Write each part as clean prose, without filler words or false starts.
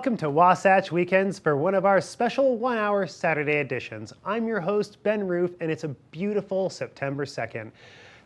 Welcome to Wasatch Weekends for one of our special 1-hour Saturday editions. I'm your host, Ben Roof, and it's a beautiful September 2nd.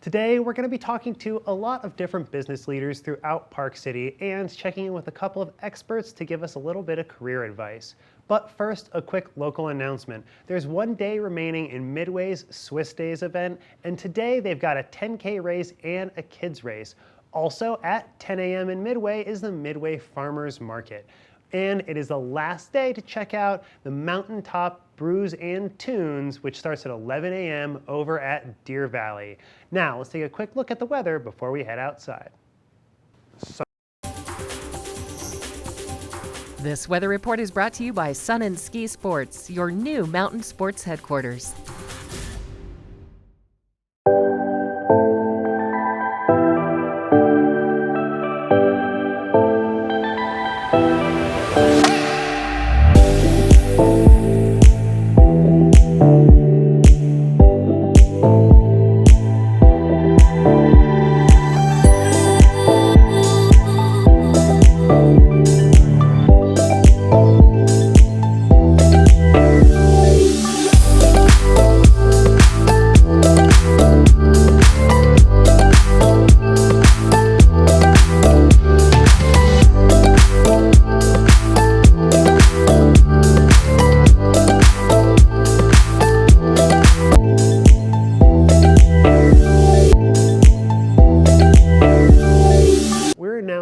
Today, we're going to be talking to a lot of different business leaders throughout Park City and checking in with a couple of experts to give us a little bit of career advice. But first, a quick local announcement. There's one day remaining in Midway's Swiss Days event, and today they've got a 10K race and a kids race. Also at 10 a.m. in Midway is the Midway Farmers Market. And it is the last day to check out the Mountaintop Brews and Tunes, which starts at 11 a.m. over at Deer Valley. Now, let's take a quick look at the weather before we head outside. This weather report is brought to you by Sun and Ski Sports, your new mountain sports headquarters.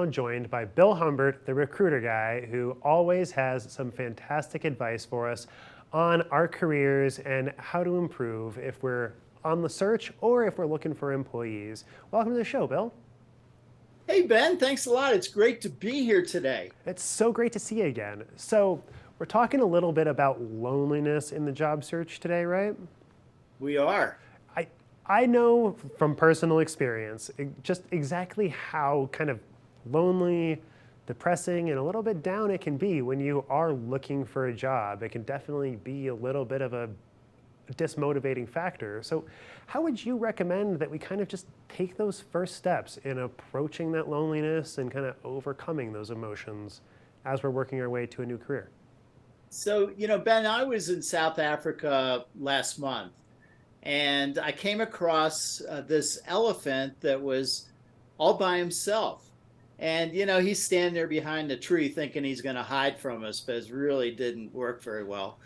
Joined by Bill Humbert, the recruiter guy, who always has some fantastic advice for us on our careers and how to improve if we're on the search or if we're looking for employees. Welcome to the show, Bill. Hey, Ben, thanks a lot. It's great to be here today. It's so great to see you again. So we're talking a little bit about loneliness in the job search today, right? We are. I know from personal experience just exactly how kind of lonely, depressing, and a little bit down it can be when you are looking for a job. It can definitely be a little bit of a dismotivating factor. So how would you recommend that we kind of just take those first steps in approaching that loneliness and kind of overcoming those emotions as we're working our way to a new career? So, Ben, I was in South Africa last month, and I came across this elephant that was all by himself. And, he's standing there behind the tree thinking he's going to hide from us, but it really didn't work very well.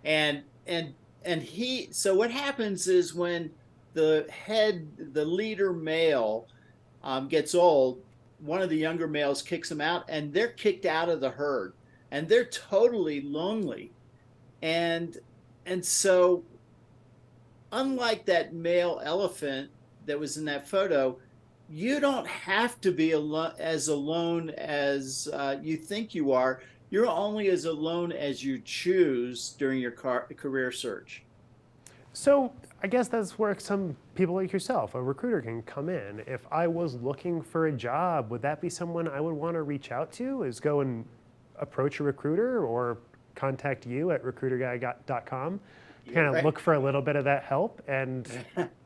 So what happens is when the leader male gets old, one of the younger males kicks him out, and they're kicked out of the herd, and they're totally lonely. And so unlike that male elephant that was in that photo, you don't have to be as alone as you think you are. You're only as alone as you choose during your career search. So I guess that's where some people like yourself, a recruiter, can come in. If I was looking for a job, would that be someone I would want to reach out to? Is go and approach a recruiter or contact you at recruiterguy.com to kind of look for a little bit of that help and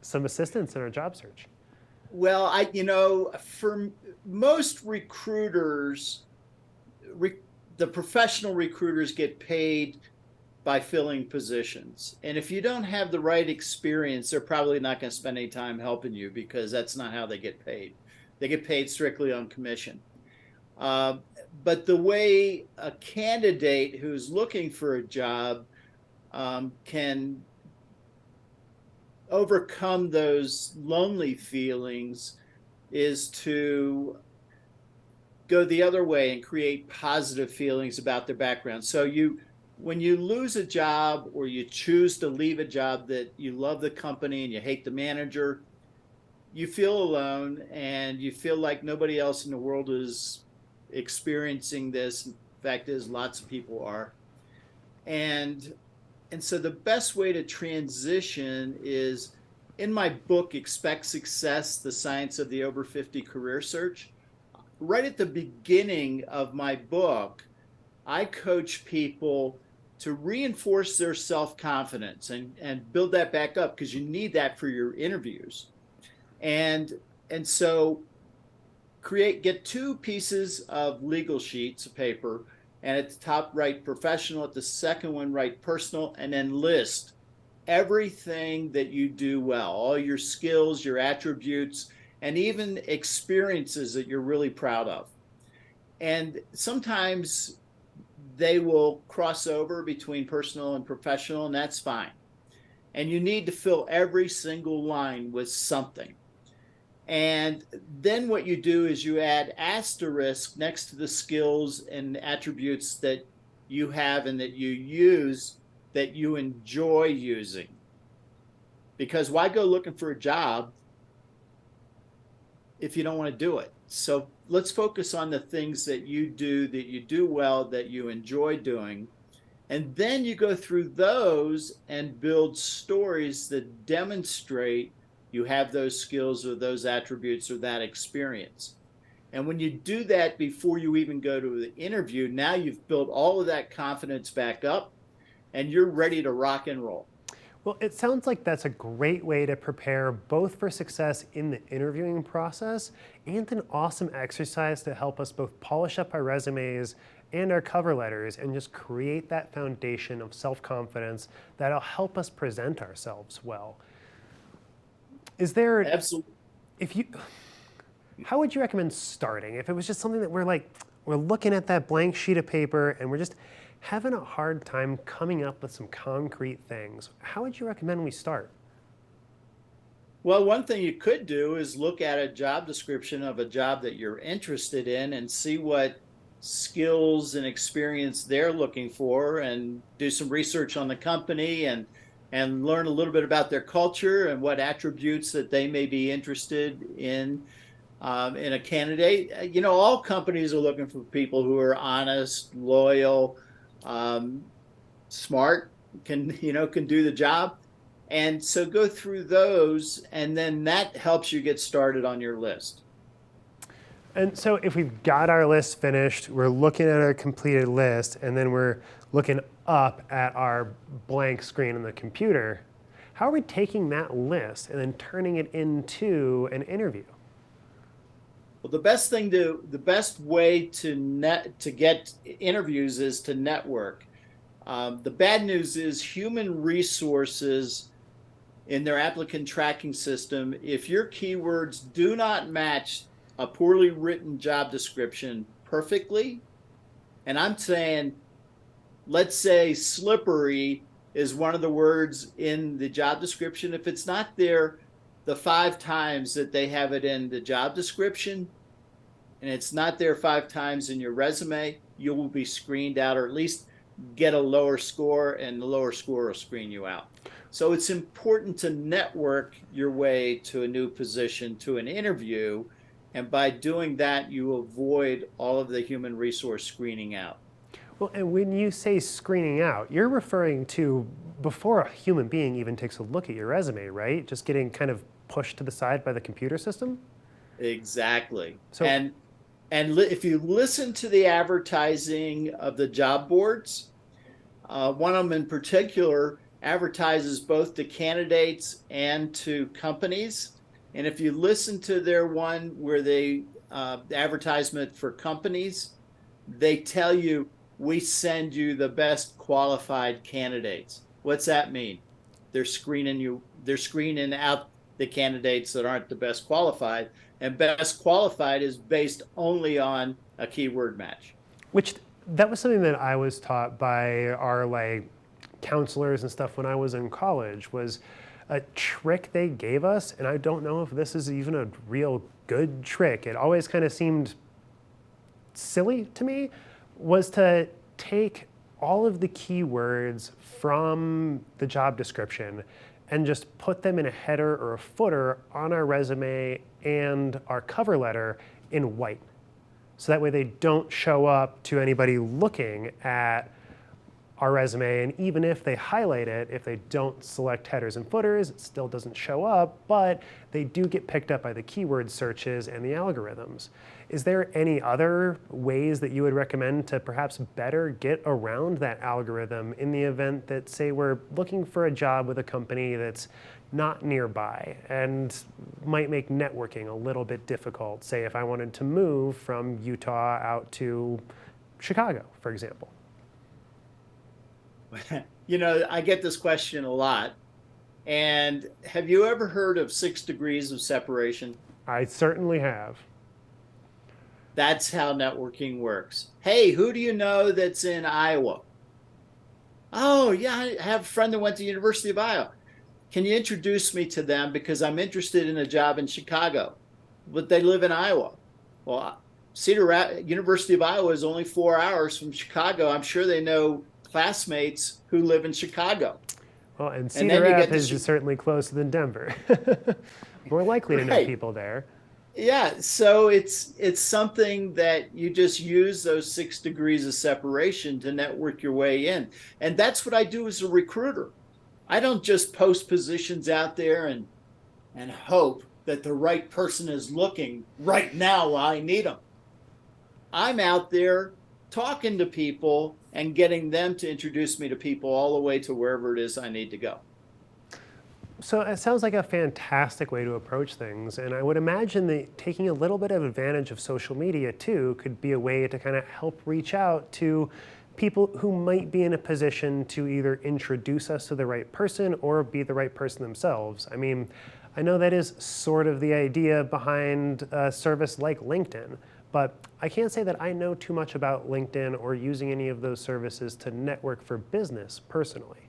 some assistance in our job search? Well, for most recruiters, the professional recruiters get paid by filling positions. And if you don't have the right experience, they're probably not going to spend any time helping you because that's not how they get paid. They get paid strictly on commission. But the way a candidate who's looking for a job can overcome those lonely feelings is to go the other way and create positive feelings about their background. So when you lose a job or you choose to leave a job that you love the company and you hate the manager, you feel alone and you feel like nobody else in the world is experiencing this. In fact, lots of people are. And so the best way to transition is, in my book, Expect Success, The Science of the Over 50 Career Search, right at the beginning of my book, I coach people to reinforce their self-confidence and build that back up because you need that for your interviews. And so get two pieces of legal sheets of paper and at the top write professional, at the second one write personal, and then list everything that you do well, all your skills, your attributes, and even experiences that you're really proud of. And sometimes they will cross over between personal and professional, and that's fine. And you need to fill every single line with something. And then what you do is you add asterisk next to the skills and attributes that you have and that you use that you enjoy using. Because why go looking for a job if you don't want to do it? So let's focus on the things that you do well, that you enjoy doing. And then you go through those and build stories that demonstrate you have those skills or those attributes or that experience. And when you do that before you even go to the interview, now you've built all of that confidence back up and you're ready to rock and roll. Well, it sounds like that's a great way to prepare both for success in the interviewing process and an awesome exercise to help us both polish up our resumes and our cover letters and just create that foundation of self-confidence that'll help us present ourselves well. Is there, Absolutely. How would you recommend starting? If it was just something that we're looking at that blank sheet of paper and we're just having a hard time coming up with some concrete things, how would you recommend we start? Well, one thing you could do is look at a job description of a job that you're interested in and see what skills and experience they're looking for, and do some research on the company and learn a little bit about their culture and what attributes that they may be interested in a candidate. You know, all companies are looking for people who are honest, loyal, smart, can do the job. And so go through those, and then that helps you get started on your list. And so if we've got our list finished, we're looking at our completed list, and then we're looking up at our blank screen on the computer, how are we taking that list and then turning it into an interview? Well, the best way to get interviews is to network. The bad news is human resources in their applicant tracking system, if your keywords do not match a poorly written job description perfectly, and I'm saying, let's say slippery is one of the words in the job description. If it's not there the 5 times that they have it in the job description, and it's not there 5 times in your resume, you will be screened out, or at least get a lower score, and the lower score will screen you out. So it's important to network your way to a new position, to an interview, and by doing that, you avoid all of the human resource screening out. Well, and when you say screening out, you're referring to before a human being even takes a look at your resume, right? Just getting kind of pushed to the side by the computer system? Exactly. So, and if you listen to the advertising of the job boards, one of them in particular advertises both to candidates and to companies. And if you listen to their one where they advertisement for companies, they tell you, we send you the best qualified candidates. What's that mean? They're screening out the candidates that aren't the best qualified, and best qualified is based only on a keyword match. Which that was something that I was taught by our counselors and stuff when I was in college, was a trick they gave us, and I don't know if this is even a real good trick. It always kind of seemed silly to me, was to take all of the keywords from the job description and just put them in a header or a footer on our resume and our cover letter in white. So that way they don't show up to anybody looking at our resume, and even if they highlight it, if they don't select headers and footers, it still doesn't show up, but they do get picked up by the keyword searches and the algorithms. Is there any other ways that you would recommend to perhaps better get around that algorithm in the event that, say, we're looking for a job with a company that's not nearby and might make networking a little bit difficult? Say if I wanted to move from Utah out to Chicago, for example? I get this question a lot. And have you ever heard of 6 degrees of separation? I certainly have. That's how networking works. Hey, who do you know that's in Iowa? Oh, yeah, I have a friend that went to University of Iowa. Can you introduce me to them because I'm interested in a job in Chicago, but they live in Iowa? Well, University of Iowa is only 4 hours from Chicago. I'm sure they know classmates who live in Chicago. Well, and And Cedar then you get Rapids is certainly closer than Denver. More likely to know right. people there. Yeah, so it's something that you just use those 6 degrees of separation to network your way in. And that's what I do as a recruiter. I don't just post positions out there and hope that the right person is looking right now while I need them. I'm out there talking to people and getting them to introduce me to people all the way to wherever it is I need to go. So it sounds like a fantastic way to approach things. And I would imagine that taking a little bit of advantage of social media too could be a way to kind of help reach out to people who might be in a position to either introduce us to the right person or be the right person themselves. I mean, I know that is sort of the idea behind a service like LinkedIn, but I can't say that I know too much about LinkedIn or using any of those services to network for business personally.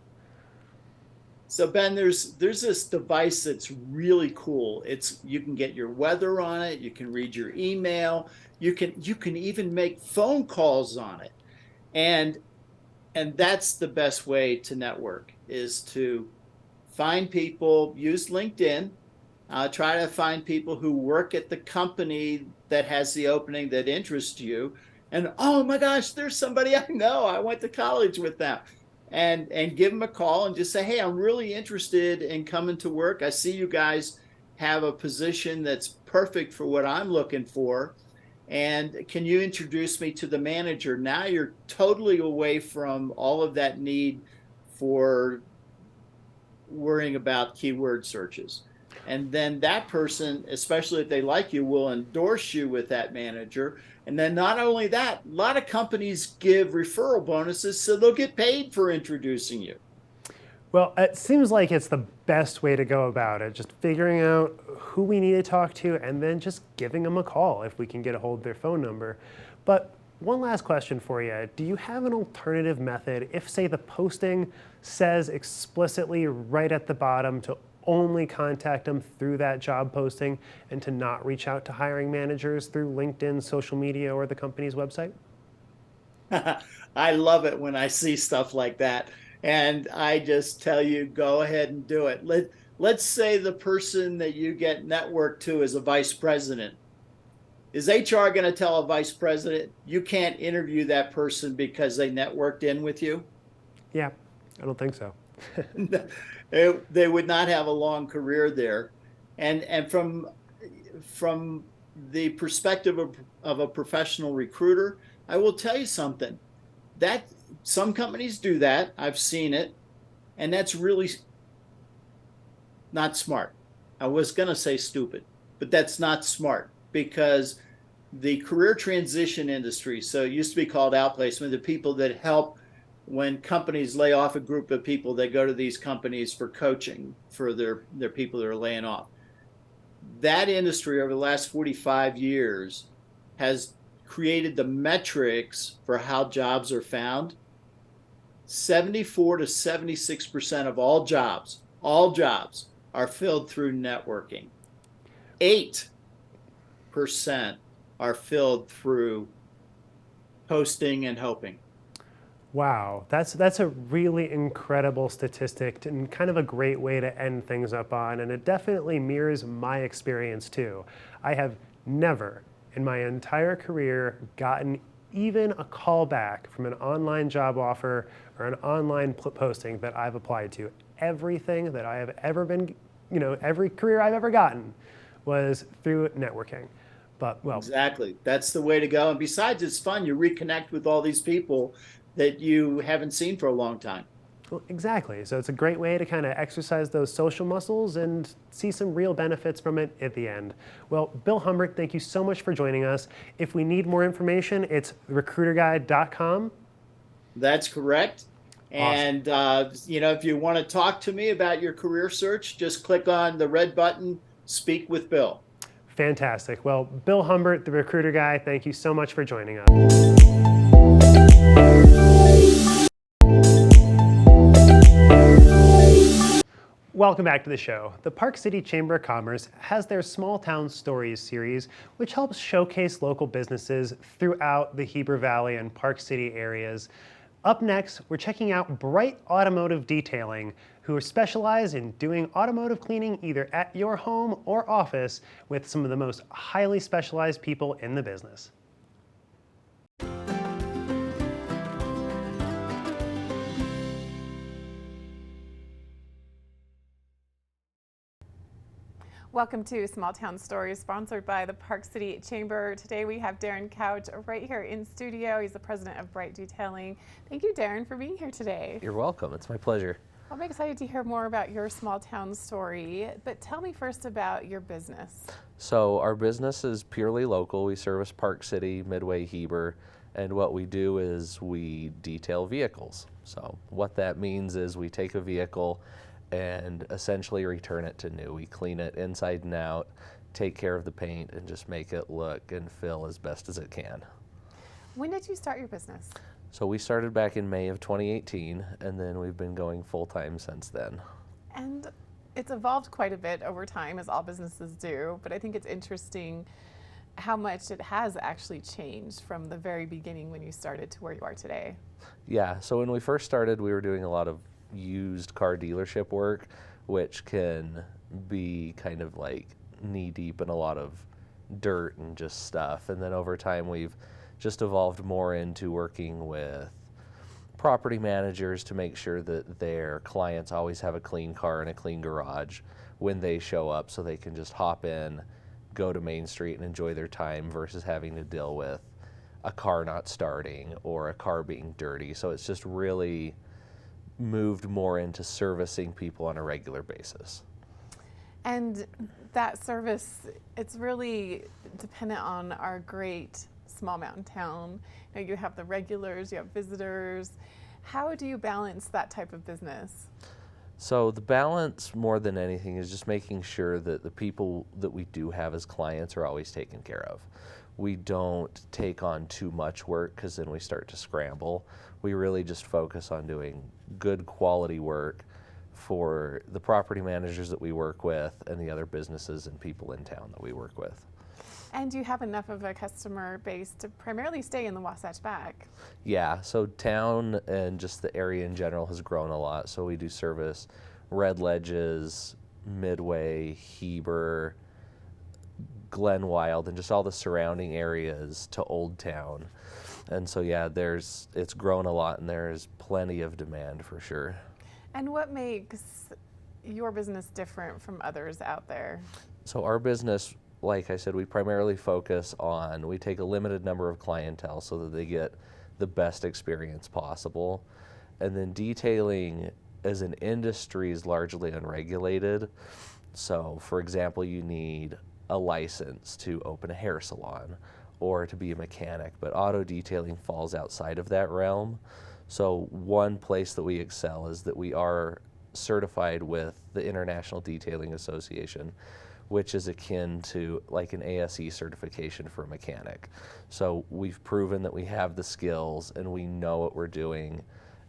So Ben, there's this device that's really cool. You can get your weather on it, you can read your email, you can even make phone calls on it. And that's the best way to network is to find people, use LinkedIn, try to find people who work at the company that has the opening that interests you. And oh my gosh, there's somebody I know. I went to college with them. And give them a call and just say, hey, I'm really interested in coming to work. I see you guys have a position that's perfect for what I'm looking for. And can you introduce me to the manager? Now you're totally away from all of that need for worrying about keyword searches. And then that person, especially if they like you, will endorse you with that manager. And then not only that, a lot of companies give referral bonuses, so they'll get paid for introducing you. Well, it seems like it's the best way to go about it, just figuring out who we need to talk to and then just giving them a call if we can get a hold of their phone number. But one last question for you. Do you have an alternative method if, say, the posting says explicitly right at the bottom to only contact them through that job posting and to not reach out to hiring managers through LinkedIn, social media, or the company's website? I love it when I see stuff like that. And I just tell you, go ahead and do it. Let's say the person that you get networked to is a vice president. Is HR going to tell a vice president you can't interview that person because they networked in with you? Yeah, I don't think so. They would not have a long career there. And from the perspective of a professional recruiter, I will tell you something. That some companies do that. I've seen it. And that's really not smart. I was going to say stupid, but that's not smart because the career transition industry, so it used to be called outplacement, the people that help when companies lay off a group of people, they go to these companies for coaching for their people that are laying off. That industry over the last 45 years has created the metrics for how jobs are found. 74 to 76% of all jobs are filled through networking. 8% are filled through posting and hoping. Wow, that's a really incredible statistic and kind of a great way to end things up on, and it definitely mirrors my experience too. I have never in my entire career gotten even a call back from an online job offer or an online posting that I've applied to. Everything that I have ever been, every career I've ever gotten was through networking. But well, exactly, that's the way to go. And besides, it's fun. You reconnect with all these people that you haven't seen for a long time. Well, exactly. So it's a great way to kind of exercise those social muscles and see some real benefits from it at the end. Well, Bill Humbert, thank you so much for joining us. If we need more information, it's recruiterguide.com. That's correct. Awesome. And, if you want to talk to me about your career search, just click on the red button, Speak with Bill. Fantastic. Well, Bill Humbert, the recruiter guy, thank you so much for joining us. Welcome back to the show. The Park City Chamber of Commerce has their Small Town Stories series, which helps showcase local businesses throughout the Heber Valley and Park City areas. Up next, we're checking out Bright Automotive Detailing, who are specialized in doing automotive cleaning either at your home or office with some of the most highly specialized people in the business. Welcome to Small Town Stories, sponsored by the Park City Chamber. Today we have Darren Couch right here in studio. He's the president of Bright Detailing. Thank you, Darren, for being here today. You're welcome. It's my pleasure. I'm excited to hear more about your small town story, but tell me first about your business. So our business is purely local. We service Park City, Midway, Heber, and what we do is we detail vehicles. So what that means is we take a vehicle and essentially return it to new. We clean it inside and out, take care of the paint, and just make it look and feel as best as it can. When did you start your business? So we started back in May of 2018, and then we've been going full-time since then. And it's evolved quite a bit over time, as all businesses do, but I think it's interesting how much it has actually changed from the very beginning when you started to where you are today. Yeah, so when we first started, we were doing a lot of used car dealership work, which can be kind of like knee deep in a lot of dirt and just stuff. And then over time, we've just evolved more into working with property managers to make sure that their clients always have a clean car and a clean garage when they show up, so they can just hop in, go to Main Street and enjoy their time versus having to deal with a car not starting or a car being dirty. So it's just really moved more into servicing people on a regular basis. And that service, it's really dependent on our great small mountain town. You have the regulars, you have visitors. How do you balance that type of business? So the balance more than anything is just making sure that the people that we do have as clients are always taken care of. We don't take on too much work because then we start to scramble. We really just focus on doing good quality work for the property managers that we work with and the other businesses and people in town that we work with. And do you have enough of a customer base to primarily stay in the Wasatch back? Yeah, so town and just the area in general has grown a lot. So we do service Red Ledges, Midway, Heber, Glen Wild, and just all the surrounding areas to Old Town. And so yeah, it's grown a lot and there's plenty of demand for sure. And what makes your business different from others out there? So our business, like I said, we primarily focus on, we take a limited number of clientele so that they get the best experience possible. And then detailing as an industry is largely unregulated. So for example, you need a license to open a hair salon or to be a mechanic, but auto detailing falls outside of that realm. So one place that we excel is that we are certified with the International Detailing Association, which is akin to like an ASE certification for a mechanic. So we've proven that we have the skills and we know what we're doing,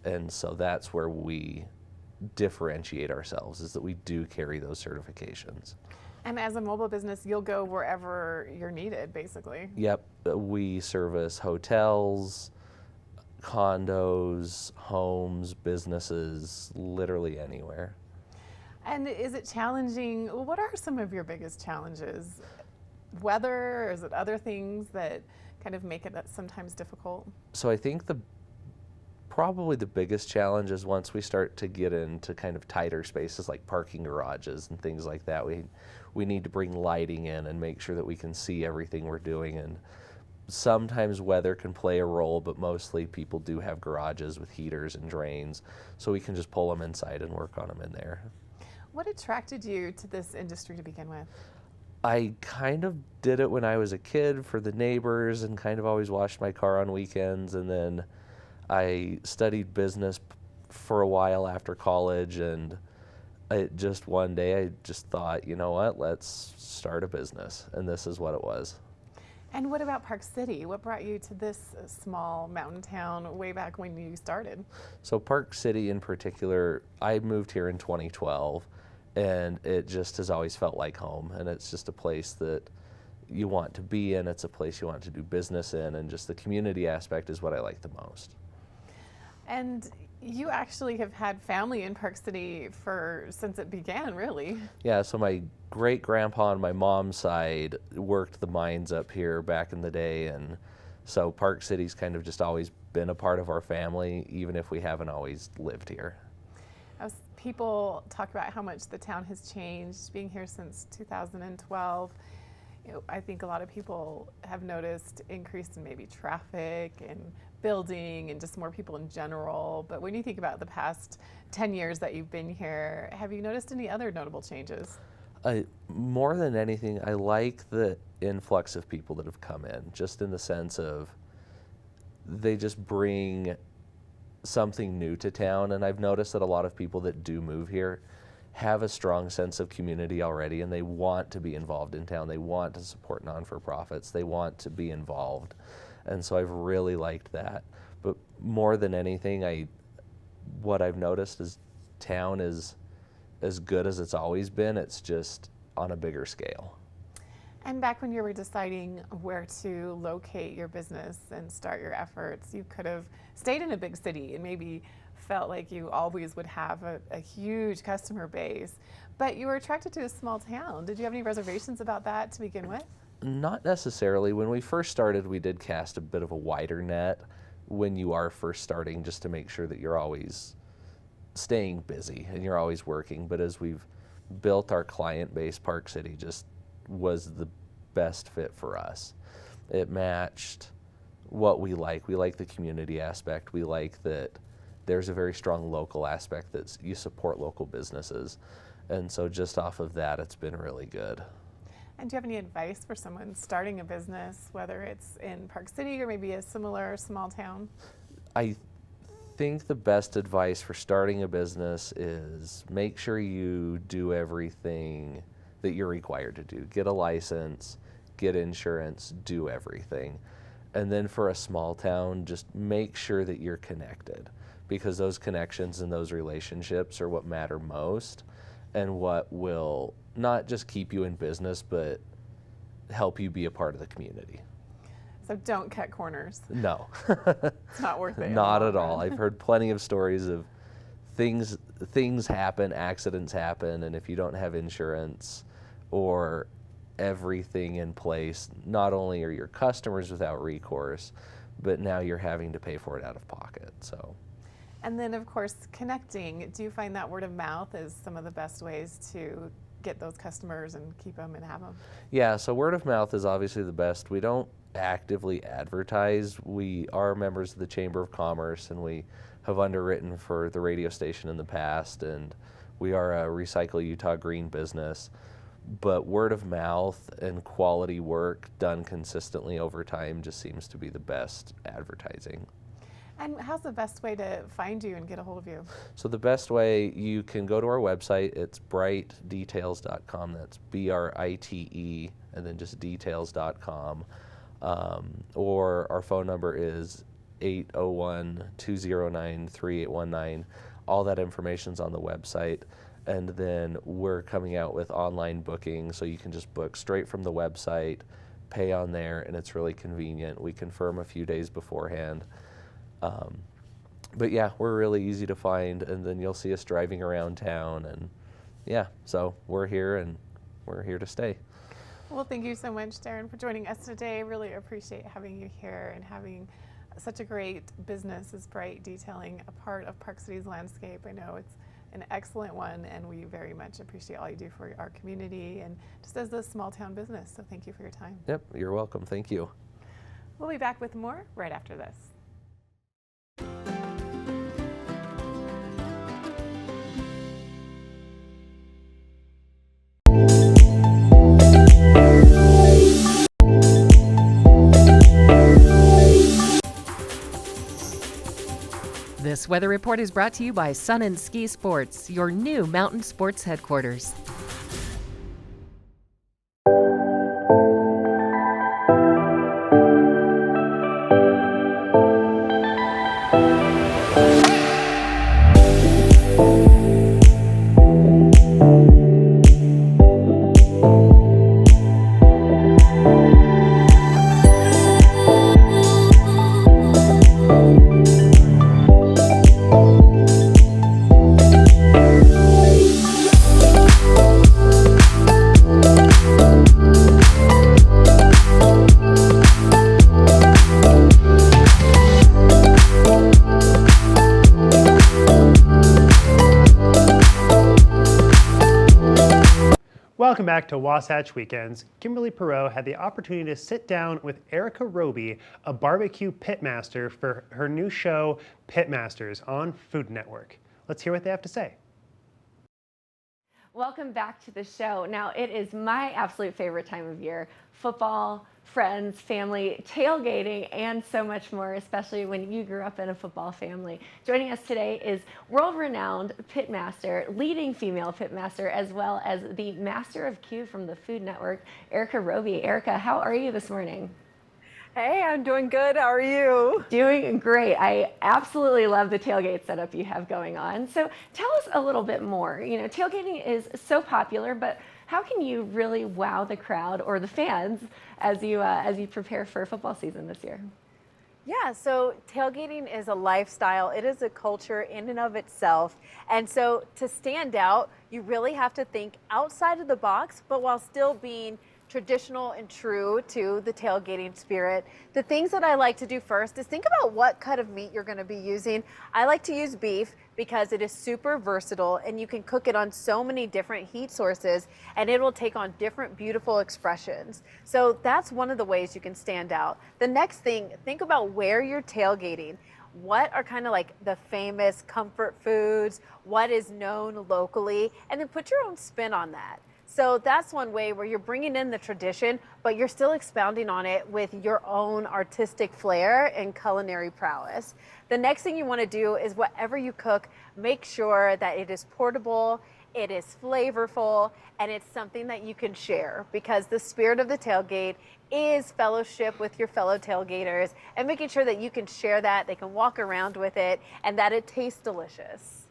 and so that's where we differentiate ourselves, is that we do carry those certifications. And as a mobile business, you'll go wherever you're needed, basically. Yep, we service hotels, condos, homes, businesses, literally anywhere. And is it challenging? What are some of your biggest challenges? Weather, or is it other things that kind of make it sometimes difficult? So I think probably the biggest challenge is once we start to get into kind of tighter spaces like parking garages and things like that, we need to bring lighting in and make sure that we can see everything we're doing. And sometimes weather can play a role, but mostly people do have garages with heaters and drains, so we can just pull them inside and work on them in there. What attracted you to this industry to begin with? I kind of did it when I was a kid for the neighbors and kind of always washed my car on weekends, and then I studied business for a while after college, and just one day I just thought, you know what, let's start a business, and this is what it was. And what about Park City? What brought you to this small mountain town way back when you started? So Park City in particular, I moved here in 2012, and it just has always felt like home, and it's just a place that you want to be in, it's a place you want to do business in, and just the community aspect is what I like the most. And you actually have had family in Park City since it began, really. Yeah, so my great-grandpa on my mom's side worked the mines up here back in the day, and so Park City's kind of just always been a part of our family, even if we haven't always lived here. As people talk about how much the town has changed, being here since 2012, I think a lot of people have noticed increase in maybe traffic and building and just more people in general. But when you think about the past 10 years that you've been here, have you noticed any other notable changes? More than anything, I like the influx of people that have come in, just in the sense of they just bring something new to town. And I've noticed that a lot of people that do move here have a strong sense of community already, and they want to be involved in town. They want to support non-for-profits. They want to be involved. And so I've really liked that. But more than anything, what I've noticed is town is as good as it's always been. It's just on a bigger scale. And back when you were deciding where to locate your business and start your efforts, you could have stayed in a big city and maybe felt like you always would have a huge customer base, but you were attracted to a small town. Did you have any reservations about that to begin with? Not necessarily. When we first started, we did cast a bit of a wider net when you are first starting, just to make sure that you're always staying busy and you're always working. But as we've built our client base, Park City just was the best fit for us. It matched what we like. We like the community aspect. We like that there's a very strong local aspect that you support local businesses. And so just off of that, it's been really good. And do you have any advice for someone starting a business, whether it's in Park City or maybe a similar small town? I think the best advice for starting a business is make sure you do everything that you're required to do. Get a license, get insurance, do everything. And then for a small town, just make sure that you're connected, because those connections and those relationships are what matter most and what will not just keep you in business, but help you be a part of the community. So don't cut corners. No. It's not worth it. Not at all. I've heard plenty of stories of things happen, accidents happen, and if you don't have insurance or everything in place, not only are your customers without recourse, but now you're having to pay for it out of pocket. So. And then, of course, connecting. Do you find that word of mouth is some of the best ways to get those customers and keep them and have them? Yeah, so word of mouth is obviously the best. We don't actively advertise. We are members of the Chamber of Commerce, and we have underwritten for the radio station in the past, and we are a Recycle Utah Green business. But word of mouth and quality work done consistently over time just seems to be the best advertising. And how's the best way to find you and get a hold of you? So the best way, you can go to our website. It's brightdetails.com. That's BRITE, and then just details.com. Or our phone number is 801-209-3819. All that information's on the website. And then we're coming out with online booking, so you can just book straight from the website, pay on there, and it's really convenient. We confirm a few days beforehand. But yeah, we're really easy to find, and then you'll see us driving around town, and yeah, so we're here, and we're here to stay. Well, thank you so much, Darren, for joining us today. Really appreciate having you here and having such a great business as Bright Detailing a part of Park City's landscape. I know it's an excellent one, and we very much appreciate all you do for our community and just as a small town business. So thank you for your time. Yep, you're welcome. Thank you. We'll be back with more right after this. This weather report is brought to you by Sun and Ski Sports, your new mountain sports headquarters. Welcome back to Wasatch Weekends. Kimberly Perot had the opportunity to sit down with Erica Roby, a barbecue pitmaster, for her new show, Pitmasters, on Food Network. Let's hear what they have to say. Welcome back to the show. Now, it is my absolute favorite time of year. Football, friends, family, tailgating, and so much more, especially when you grew up in a football family. Joining us today is world-renowned pitmaster, leading female pitmaster, as well as the master of Q from the Food Network, Erica Roby. Erica, how are you this morning? Hey, I'm doing good. How are you? Doing great. I absolutely love the tailgate setup you have going on. So tell us a little bit more. You know, tailgating is so popular, but how can you really wow the crowd or the fans as you prepare for football season this year? Yeah, so tailgating is a lifestyle. It is a culture in and of itself. And so to stand out, you really have to think outside of the box, but while still being traditional and true to the tailgating spirit. The things that I like to do first is think about what cut of meat you're going to be using. I like to use beef because it is super versatile and you can cook it on so many different heat sources and it will take on different beautiful expressions. So that's one of the ways you can stand out. The next thing, think about where you're tailgating. What are kind of like the famous comfort foods? What is known locally? And then put your own spin on that. So that's one way where you're bringing in the tradition, but you're still expounding on it with your own artistic flair and culinary prowess. The next thing you want to do is whatever you cook, make sure that it is portable, it is flavorful, and it's something that you can share, because the spirit of the tailgate is fellowship with your fellow tailgaters and making sure that you can share that, they can walk around with it, and that it tastes delicious.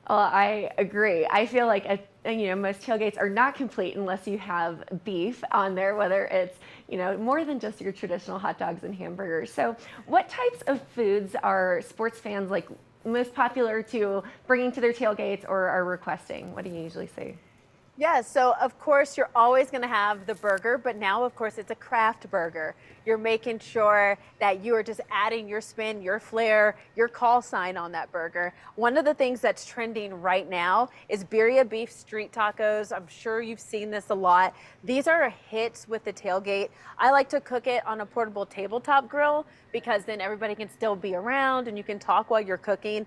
Well, I agree. I feel like most tailgates are not complete unless you have beef on there, whether it's more than just your traditional hot dogs and hamburgers. So what types of foods are sports fans like most popular to bringing to their tailgates or are requesting? What do you usually see? Yeah, so of course you're always going to have the burger, but now of course it's a craft burger. You're making sure that you are just adding your spin, your flair, your call sign on that burger. One of the things that's trending right now is birria beef street tacos. I'm sure you've seen this a lot. These are hits with the tailgate. I like to cook it on a portable tabletop grill because then everybody can still be around and you can talk while you're cooking.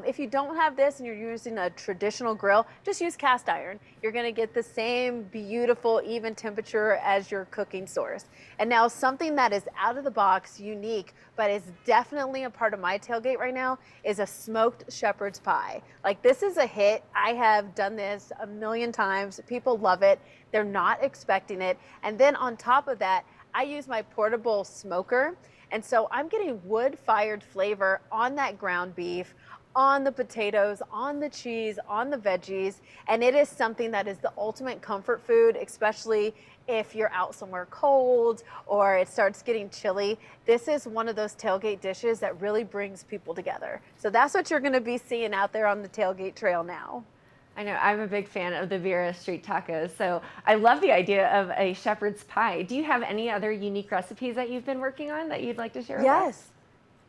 If you don't have this and you're using a traditional grill, just use cast iron. You're going to get the same beautiful, even temperature as your cooking source. And now something that is out of the box, unique, but is definitely a part of my tailgate right now is a smoked shepherd's pie. Like, this is a hit. I have done this a million times. People love it. They're not expecting it. And then on top of that, I use my portable smoker. And so I'm getting wood-fired flavor on that ground beef, on the potatoes, on the cheese, on the veggies, and it is something that is the ultimate comfort food, especially if you're out somewhere cold or it starts getting chilly. This is one of those tailgate dishes that really brings people together. So that's what you're going to be seeing out there on the tailgate trail now. I know, I'm a big fan of the birria street tacos, so I love the idea of a shepherd's pie. Do you have any other unique recipes that you've been working on that you'd like to share with us?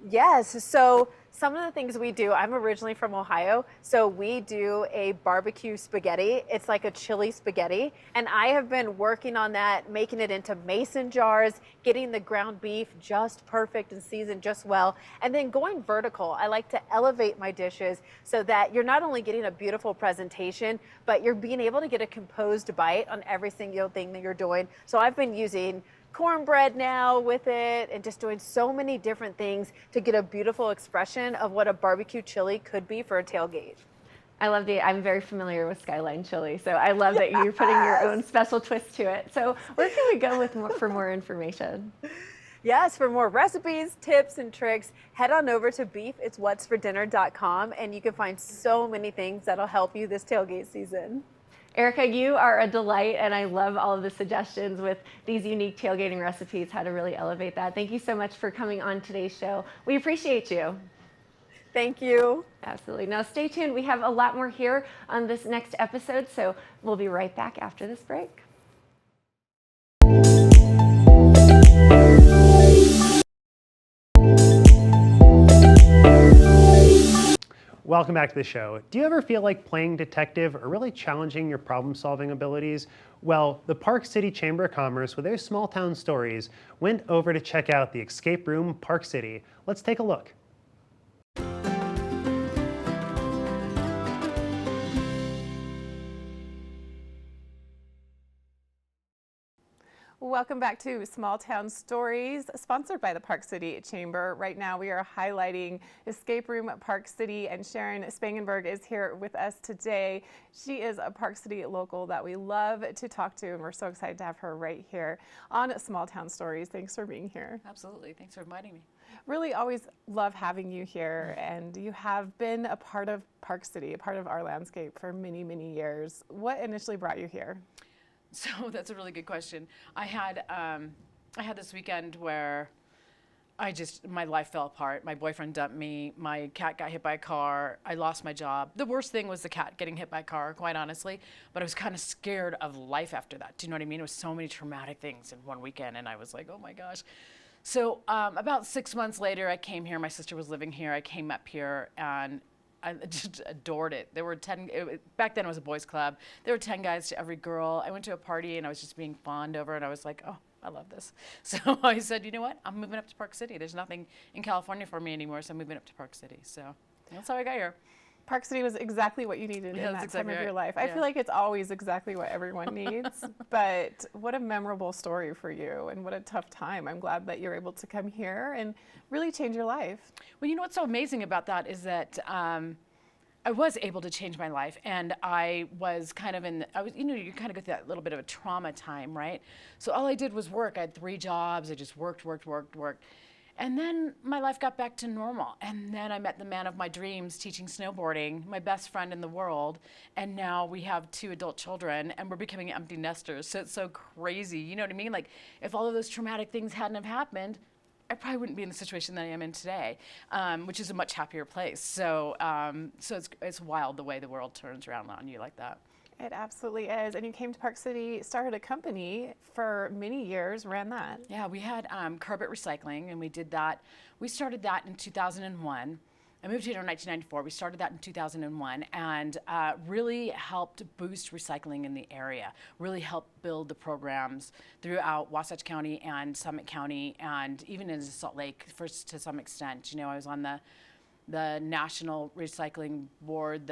Yes. So Some of the things we do, I'm originally from Ohio, so we do a barbecue spaghetti. It's like a chili spaghetti. And I have been working on that, making it into mason jars, getting the ground beef just perfect and seasoned just well, and then going vertical. I like to elevate my dishes so that you're not only getting a beautiful presentation, but you're being able to get a composed bite on every single thing that you're doing. So I've been using cornbread now with it and just doing so many different things to get a beautiful expression of what a barbecue chili could be for a tailgate. I'm very familiar with Skyline Chili, so I love that you're putting your own special twist to it. So where can we go for more information? Yes, for more recipes, tips, and tricks, head on over to beefitswhatsfordinner.com and you can find so many things that'll help you this tailgate season. Erica, you are a delight, and I love all of the suggestions with these unique tailgating recipes, how to really elevate that. Thank you so much for coming on today's show. We appreciate you. Thank you. Absolutely. Now stay tuned. We have a lot more here on this next episode, so we'll be right back after this break. Welcome back to the show. Do you ever feel like playing detective or really challenging your problem-solving abilities? Well, the Park City Chamber of Commerce, with their small town stories, went over to check out the escape room Park City. Let's take a look. Welcome back to Small Town Stories, sponsored by the Park City Chamber. Right now we are highlighting Escape Room Park City, and Sharon Spangenberg is here with us today. She is a Park City local that we love to talk to, and we're so excited to have her right here on Small Town Stories. Thanks for being here. Absolutely. Thanks for inviting me. Really always love having you here, and you have been a part of Park City, a part of our landscape for many, many years. What initially brought you here? So that's a really good question. I had this weekend where my life fell apart. My boyfriend dumped me. My cat got hit by a car. I lost my job. The worst thing was the cat getting hit by a car, quite honestly. But I was kind of scared of life after that. Do you know what I mean? It was so many traumatic things in one weekend, and I was like, oh my gosh. So about 6 months later, I came here. My sister was living here. I came up here, and I just adored it. There were back then it was a boys club. There were 10 guys to every girl. I went to a party and I was just being fawned over, and I was like, oh, I love this. So I said, you know what? I'm moving up to Park City. There's nothing in California for me anymore, so I'm moving up to Park City. So that's how I got here. Park City was exactly what you needed in that time of your life. I feel like it's always exactly what everyone needs, but what a memorable story for you, and what a tough time. I'm glad that you're able to come here and really change your life. Well, you know what's so amazing about that is that I was able to change my life, and I was kind of you kind of go through that little bit of a trauma time, right? So all I did was work. I had 3 jobs. I just worked. And then my life got back to normal. And then I met the man of my dreams teaching snowboarding, my best friend in the world. And now we have 2 adult children, and we're becoming empty nesters. So it's so crazy. You know what I mean? Like, if all of those traumatic things hadn't have happened, I probably wouldn't be in the situation that I am in today, which is a much happier place. So it's wild the way the world turns around on you like that. It absolutely is. And you came to Park City, started a company for many years, ran that. Yeah, we had Carpet Recycling, and we did that. We started that in 2001. I moved here in 1994. We started that in 2001, and really helped boost recycling in the area, really helped build the programs throughout Wasatch County and Summit County, and even in Salt Lake to some extent. You know, I was on the National Recycling Board,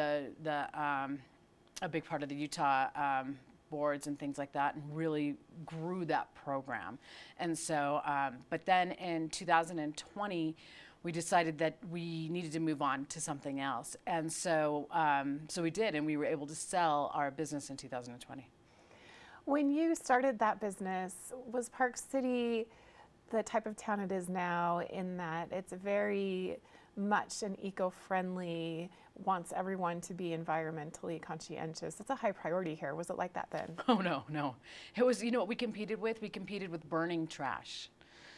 a big part of the Utah boards and things like that, and really grew that program. And so, but then in 2020, we decided that we needed to move on to something else. And so, so we did, and we were able to sell our business in 2020. When you started that business, was Park City the type of town it is now, in that it's very much an eco-friendly, wants everyone to be environmentally conscientious? It's a high priority here. Was it like that then? Oh, no. It was, you know what we competed with? We competed with burning trash.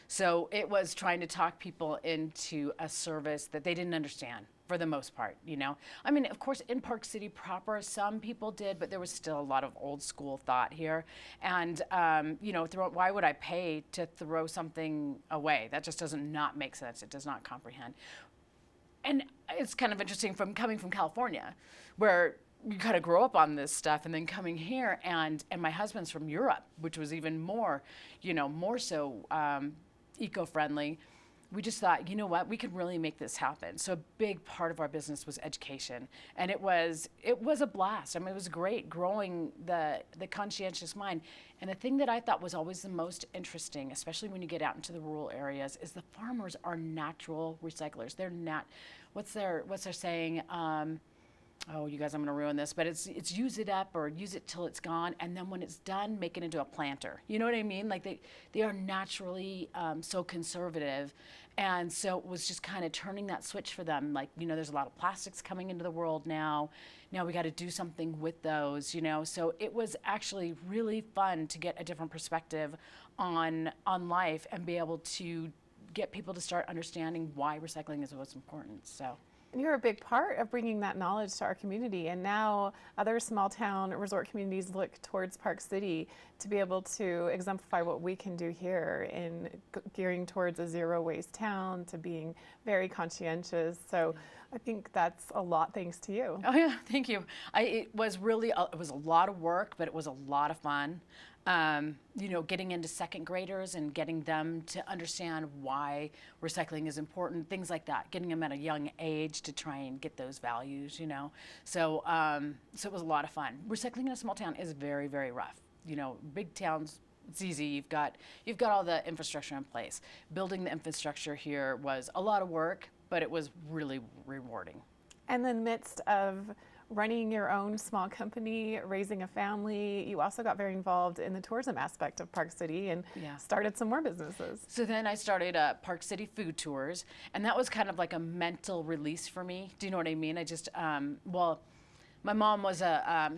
So it was trying to talk people into a service that they didn't understand, for the most part, you know? I mean, of course, in Park City proper, some people did, but there was still a lot of old school thought here. And, you know, why would I pay to throw something away? That just does not make sense. It does not comprehend. and it's kind of interesting from coming from California, where you kind of grow up on this stuff, and then coming here, and my husband's from Europe, which was even more, more so eco-friendly. We just thought, you know what, we could really make this happen. So a big part of our business was education, and it was a blast. I mean, it was great growing the conscientious mind. And the thing that I thought was always the most interesting, especially when you get out into the rural areas, is the farmers are natural recyclers. They're not, what's their saying? Oh, you guys, I'm going to ruin this, but it's use it up or use it till it's gone, and then when it's done, make it into a planter. You know what I mean? Like they are naturally so conservative, and so it was just kind of turning that switch for them. Like, there's a lot of plastics coming into the world now. Now we got to do something with those, So it was actually really fun to get a different perspective on life and be able to get people to start understanding why recycling is what's important. So. And you're a big part of bringing that knowledge to our community. And now other small town resort communities look towards Park City to be able to exemplify what we can do here in gearing towards a zero waste town, to being very conscientious. So I think that's a lot thanks to you. Oh yeah, thank you. It was really, it was a lot of work, but it was a lot of fun. Getting into second graders and getting them to understand why recycling is important, things like that, getting them at a young age to try and get those values, So, so it was a lot of fun. Recycling in a small town is very, very rough. Big towns, it's easy. You've got all the infrastructure in place. Building the infrastructure here was a lot of work, but it was really rewarding. And in the midst of running your own small company, raising a family, you also got very involved in the tourism aspect of Park City and started some more businesses. So then I started Park City Food Tours, and that was kind of like a mental release for me. Do you know what I mean? I just, my mom was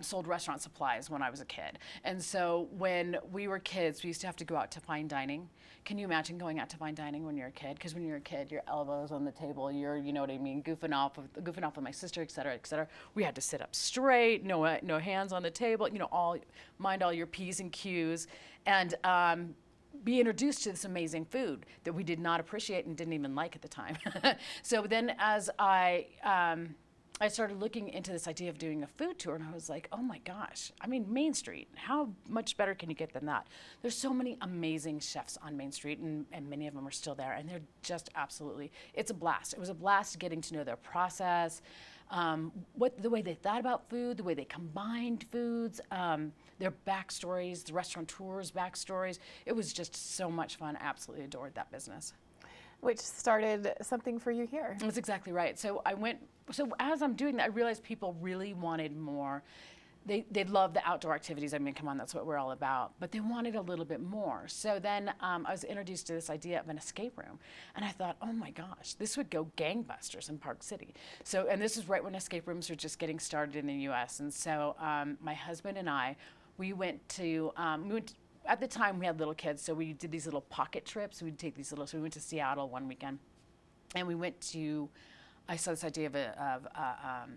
sold restaurant supplies when I was a kid. And so when we were kids, we used to have to go out to fine dining. Can you imagine going out to fine dining when you're a kid? Because when you're a kid, your elbows on the table, you're, you know what I mean, goofing off with my sister, et cetera, et cetera. We had to sit up straight, no hands on the table, mind all your P's and Q's, and be introduced to this amazing food that we did not appreciate and didn't even like at the time. So then as I started looking into this idea of doing a food tour, and I was like, oh my gosh, I mean, Main Street, how much better can you get than that? There's so many amazing chefs on Main Street, and many of them are still there, and they're just absolutely, it's a blast. It was a blast getting to know their process, the way they thought about food, the way they combined foods, their backstories, the restaurateurs' backstories. It was just so much fun. I absolutely adored that business. Which started something for you here. That's exactly right. So as I'm doing that, I realized people really wanted more. They love the outdoor activities. I mean, come on, that's what we're all about. But they wanted a little bit more. So then I was introduced to this idea of an escape room. And I thought, oh my gosh, this would go gangbusters in Park City. So, and this is right when escape rooms were just getting started in the US. And so my husband and I, we went to, at the time we had little kids, so we did these little pocket trips. We'd take these so we went to Seattle one weekend, and we went to, I saw this idea of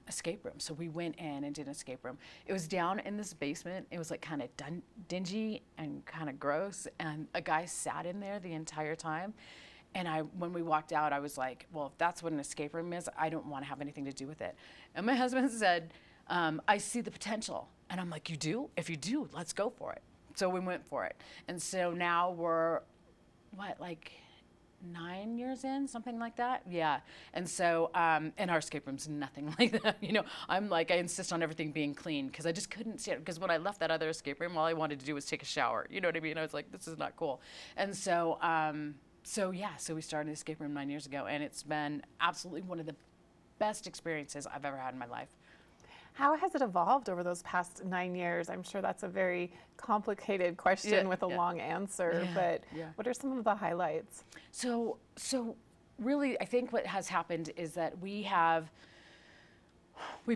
escape room. So we went in and did an escape room. It was down in this basement. It was like kind of dingy and kind of gross, and a guy sat in there the entire time. And when we walked out, I was like, well, if that's what an escape room is, I don't want to have anything to do with it. And my husband said, I see the potential. And I'm like, you do? If you do, let's go for it. So we went for it. And so now we're, 9 years in, something like that? Yeah. And so, and our escape room's nothing like that. I'm like, I insist on everything being clean because I just couldn't see it. Because when I left that other escape room, all I wanted to do was take a shower. You know what I mean? I was like, this is not cool. And so, so we started the escape room 9 years ago, and it's been absolutely one of the best experiences I've ever had in my life. How has it evolved over those past 9 years? I'm sure that's a very complicated question with a long answer, but what are some of the highlights? So really, I think what has happened is that we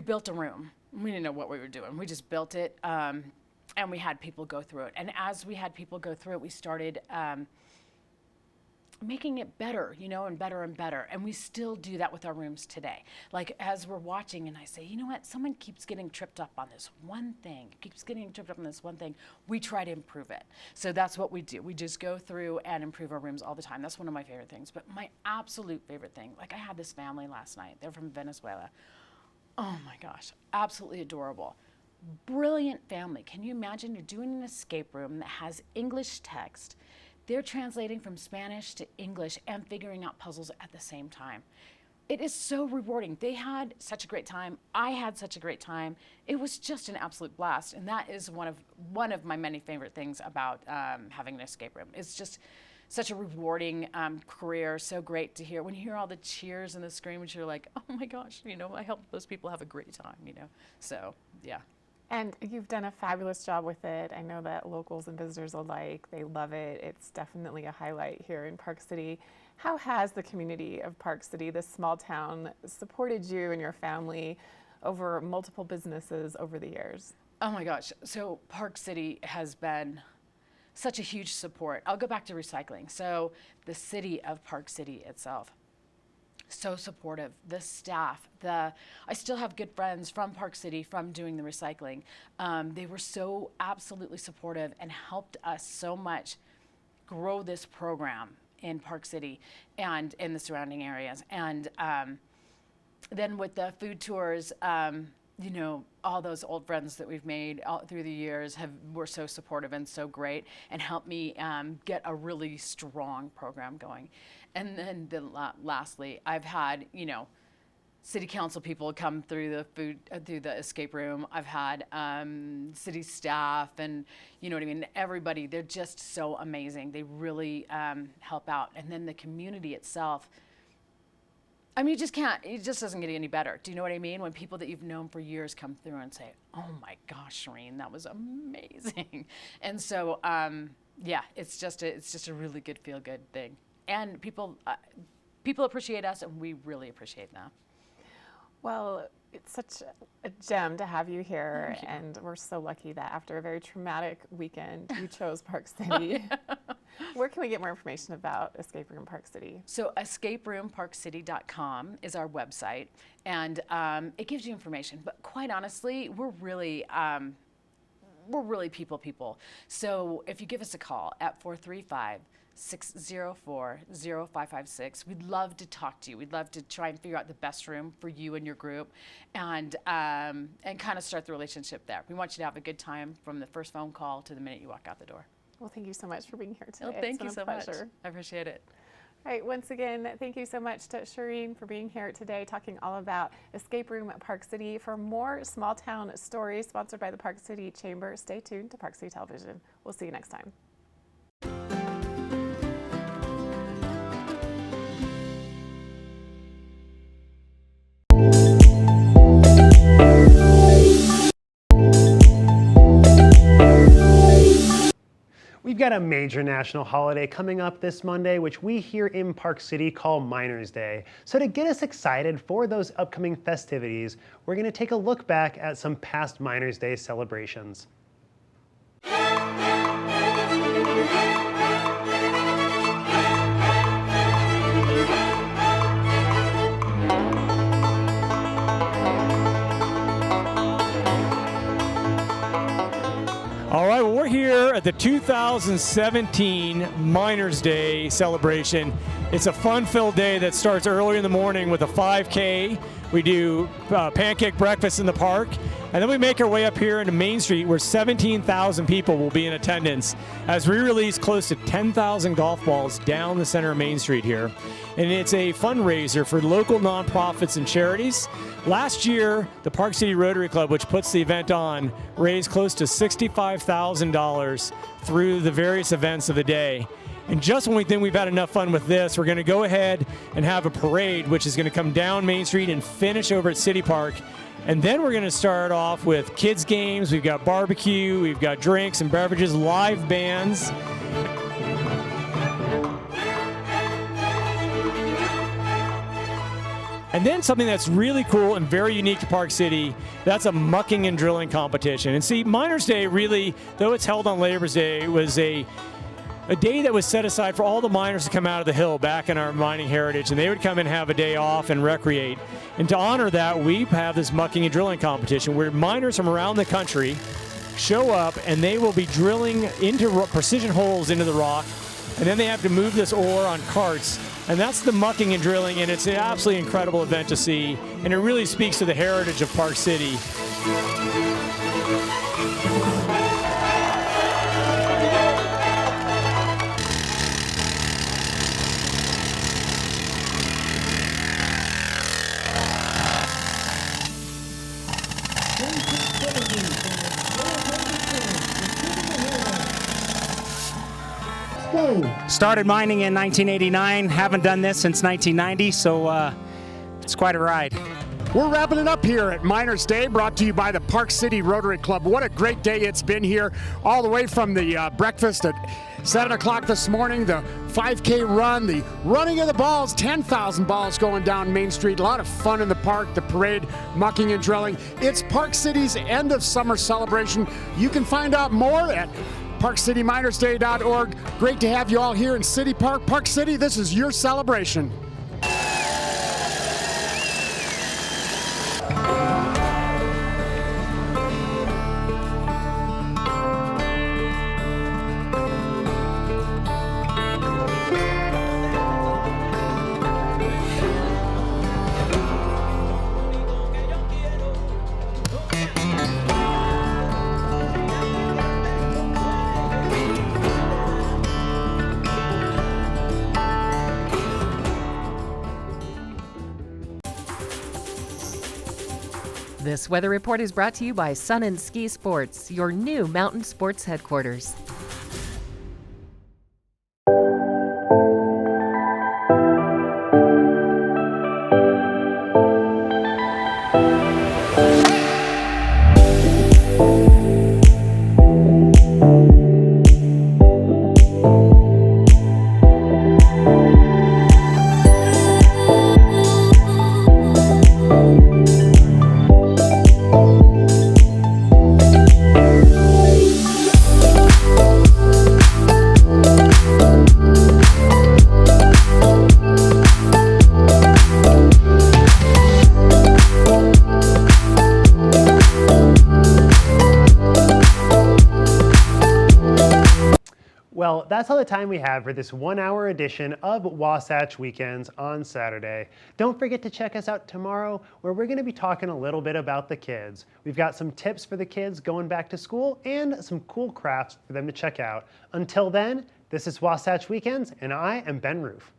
built a room. We didn't know what we were doing. We just built it, and we had people go through it. And as we had people go through it, we started making it better, and better and better. And we still do that with our rooms today. Like as we're watching and I say, you know what, someone keeps getting tripped up on this one thing, we try to improve it. So that's what we do. We just go through and improve our rooms all the time. That's one of my favorite things. But my absolute favorite thing, like I had this family last night, they're from Venezuela. Oh my gosh, absolutely adorable. Brilliant family. Can you imagine you're doing an escape room that has English text? They're translating from Spanish to English and figuring out puzzles at the same time. It is so rewarding. They had such a great time. I had such a great time. It was just an absolute blast. And that is one of my many favorite things about having an escape room. It's just such a rewarding career. So great to hear. When you hear all the cheers and the screams, you're like, oh my gosh, I helped those people have a great time, So, yeah. And you've done a fabulous job with it. I know that locals and visitors alike, they love it. It's definitely a highlight here in Park City. How has the community of Park City, this small town, supported you and your family over multiple businesses over the years? Oh my gosh. So Park City has been such a huge support. I'll go back to recycling. So the city of Park City itself, so supportive. The staff, I still have good friends from Park City from doing the recycling. They were so absolutely supportive and helped us so much grow this program in Park City and in the surrounding areas. And then with the food tours, all those old friends that we've made all through the years were so supportive and so great and helped me get a really strong program going. And then lastly, I've had, city council people come through through the escape room. I've had city staff and, everybody, they're just so amazing. They really help out. And then the community itself, it just doesn't get any better. Do you know what I mean? When people that you've known for years come through and say, oh my gosh, Shireen, that was amazing. And so, it's just a really good feel-good thing. And people appreciate us, and we really appreciate them. Well, it's such a gem to have you here, and we're so lucky that after a very traumatic weekend, you chose Park City. Where can we get more information about Escape Room Park City? So escaperoomparkcity.com is our website, and it gives you information. But quite honestly, we're really people. So if you give us a call at 435-604-0556. We'd love to talk to you. We'd love to try and figure out the best room for you and your group and kind of start the relationship there. We want you to have a good time from the first phone call to the minute you walk out the door. Well, thank you so much for being here today. Well, thank you so much. I appreciate it. All right, once again, thank you so much to Shireen for being here today, talking all about Escape Room at Park City. For more small town stories sponsored by the Park City Chamber, stay tuned to Park City Television. We'll see you next time. We've got a major national holiday coming up this Monday, which we here in Park City call Miners' Day. So to get us excited for those upcoming festivities, we're going to take a look back at some past Miners' Day celebrations. All right, well, we're here at the 2017 Miners' Day celebration. It's a fun-filled day that starts early in the morning with a 5K. We do pancake breakfast in the park, and then we make our way up here into Main Street where 17,000 people will be in attendance as we release close to 10,000 golf balls down the center of Main Street here. And it's a fundraiser for local nonprofits and charities. Last year, the Park City Rotary Club, which puts the event on, raised close to $65,000 through the various events of the day. And just when we think we've had enough fun with this, we're going to go ahead and have a parade, which is going to come down Main Street and finish over at City Park. And then we're going to start off with kids' games. We've got barbecue, we've got drinks and beverages, live bands. And then something that's really cool and very unique to Park City, that's a mucking and drilling competition. And see, Miners' Day really, though it's held on Labor's Day, was a a day that was set aside for all the miners to come out of the hill back in our mining heritage, and they would come and have a day off and recreate. And to honor that, we have this mucking and drilling competition where miners from around the country show up and they will be drilling into precision holes into the rock, and then they have to move this ore on carts. And that's the mucking and drilling, and it's an absolutely incredible event to see, and it really speaks to the heritage of Park City. Started mining in 1989, haven't done this since 1990, so it's quite a ride. We're wrapping it up here at Miners Day, brought to you by the Park City Rotary Club. What a great day it's been here, all the way from the breakfast at 7 o'clock this morning, the 5K run, the running of the balls, 10,000 balls going down Main Street. A lot of fun in the park, the parade, mucking and drilling. It's Park City's end of summer celebration. You can find out more at parkcityminersday.org. Great to have you all here in City Park. Park City, this is your celebration. This weather report is brought to you by Sun and Ski Sports, your new mountain sports headquarters. Well, that's all the time we have for this 1 hour edition of Wasatch Weekends on Saturday. Don't forget to check us out tomorrow, where we're going to be talking a little bit about the kids. We've got some tips for the kids going back to school and some cool crafts for them to check out. Until then, this is Wasatch Weekends, and I am Ben Roof.